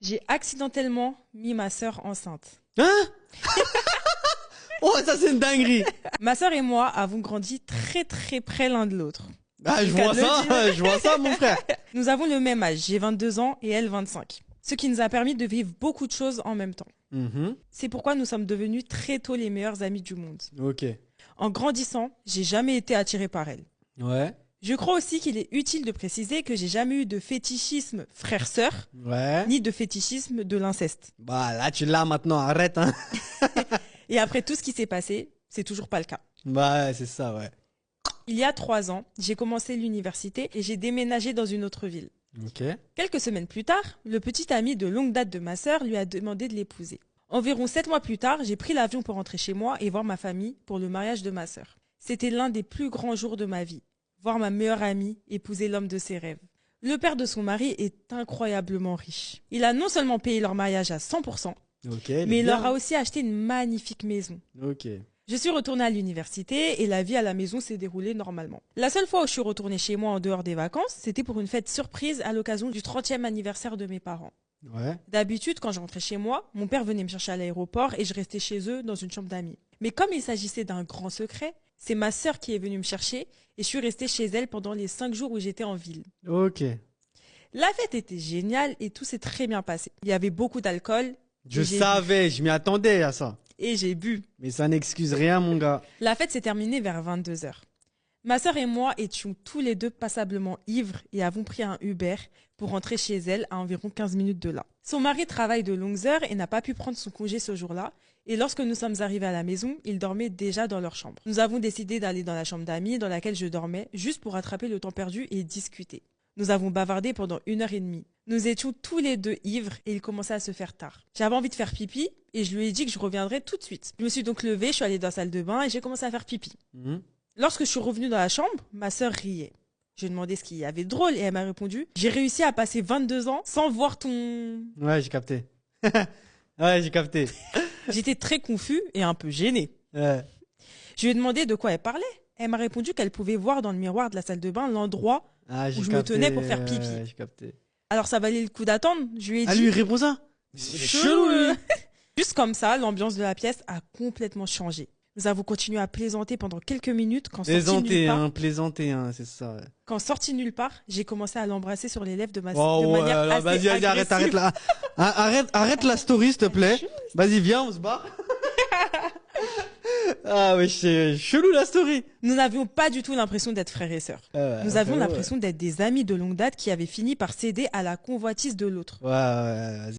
J'ai accidentellement mis ma sœur enceinte. Hein? Oh, ça c'est une dinguerie. Ma sœur et moi avons grandi très très près l'un de l'autre. Ah, je Le cas vois de le ça, dire. je vois ça, mon frère. Nous avons le même âge, j'ai 22 ans et elle 25. Ce qui nous a permis de vivre beaucoup de choses en même temps. Mhm. C'est pourquoi nous sommes devenus très tôt les meilleurs amis du monde. Ok. En grandissant, j'ai jamais été attiré par elle. Ouais. Je crois aussi qu'il est utile de préciser que j'ai jamais eu de fétichisme frère-sœur, Ouais. ni de fétichisme de l'inceste. Bah là, tu l'as maintenant, arrête, hein. Et après tout ce qui s'est passé, c'est toujours pas le cas. Bah ouais, c'est ça, ouais. Il y a 3 ans, j'ai commencé l'université et j'ai déménagé dans une autre ville. Ok. Quelques semaines plus tard, le petit ami de longue date de ma sœur lui a demandé de l'épouser. Environ 7 mois plus tard, j'ai pris l'avion pour rentrer chez moi et voir ma famille pour le mariage de ma sœur. C'était l'un des plus grands jours de ma vie. Voir ma meilleure amie épouser l'homme de ses rêves. Le père de son mari est incroyablement riche. Il a non seulement payé leur mariage à 100%, Ok. mais il leur a aussi acheté une magnifique maison. Ok. Je suis retournée à l'université et la vie à la maison s'est déroulée normalement. La seule fois où je suis retournée chez moi en dehors des vacances, c'était pour une fête surprise à l'occasion du 30e anniversaire de mes parents. Ouais. D'habitude, quand je rentrais chez moi, mon père venait me chercher à l'aéroport et je restais chez eux dans une chambre d'amis. Mais comme il s'agissait d'un grand secret, c'est ma sœur qui est venue me chercher et je suis restée chez elle pendant les 5 jours où j'étais en ville. Ok. La fête était géniale et tout s'est très bien passé. Il y avait beaucoup d'alcool Je Et j'ai savais, je m'y attendais à ça. et j'ai bu. Mais ça n'excuse rien, mon gars. La fête s'est terminée vers 22 heures. Ma sœur et moi étions tous les deux passablement ivres et avons pris un Uber pour rentrer chez elle à environ 15 minutes de là. Son mari travaille de longues heures et n'a pas pu prendre son congé ce jour-là. Et lorsque nous sommes arrivés à la maison, ils dormaient déjà dans leur chambre. Nous avons décidé d'aller dans la chambre d'amis dans laquelle je dormais, juste pour rattraper le temps perdu et discuter. Nous avons bavardé pendant 1 heure et demie. Nous étions tous les deux ivres et il commençait à se faire tard. J'avais envie de faire pipi et je lui ai dit que je reviendrais tout de suite. Je me suis donc levée, je suis allée dans la salle de bain et j'ai commencé à faire pipi. Mhm. Lorsque je suis revenue dans la chambre, ma sœur riait. Je lui ai demandé ce qu'il y avait de drôle et elle m'a répondu « J'ai réussi à passer 22 ans sans voir ton... » Ouais, j'ai capté. Ouais, j'ai capté. J'étais très confus et un peu gêné. Ouais. Je lui ai demandé de quoi elle parlait. Elle m'a répondu qu'elle pouvait voir dans le miroir de la salle de bain l'endroit. Ah, j'ai Où je me capté, tenais pour faire pipi. j'ai capté. Alors ça valait le coup d'attendre. Je lui ai Ah, dit lui, il répond ça? C'est chelou, lui. Juste comme ça, l'ambiance de la pièce a complètement changé. Nous avons continué à plaisanter pendant quelques minutes Plaisanter, hein, c'est ça. Ouais. quand sorti nulle part, j'ai commencé à l'embrasser sur les lèvres de Oh, de ouais, manière alors, assez vas-y, arrête agressive. là. Arrête la story, s'il te plaît. Vas-y, viens, on se bat. Ah, ouais, c'est chelou la story. Nous n'avions pas du tout l'impression d'être frères et sœurs. Nous avions l'impression d'être des amis de longue date qui avaient fini par céder à la convoitise de l'autre. Ouais, ouais, ouais.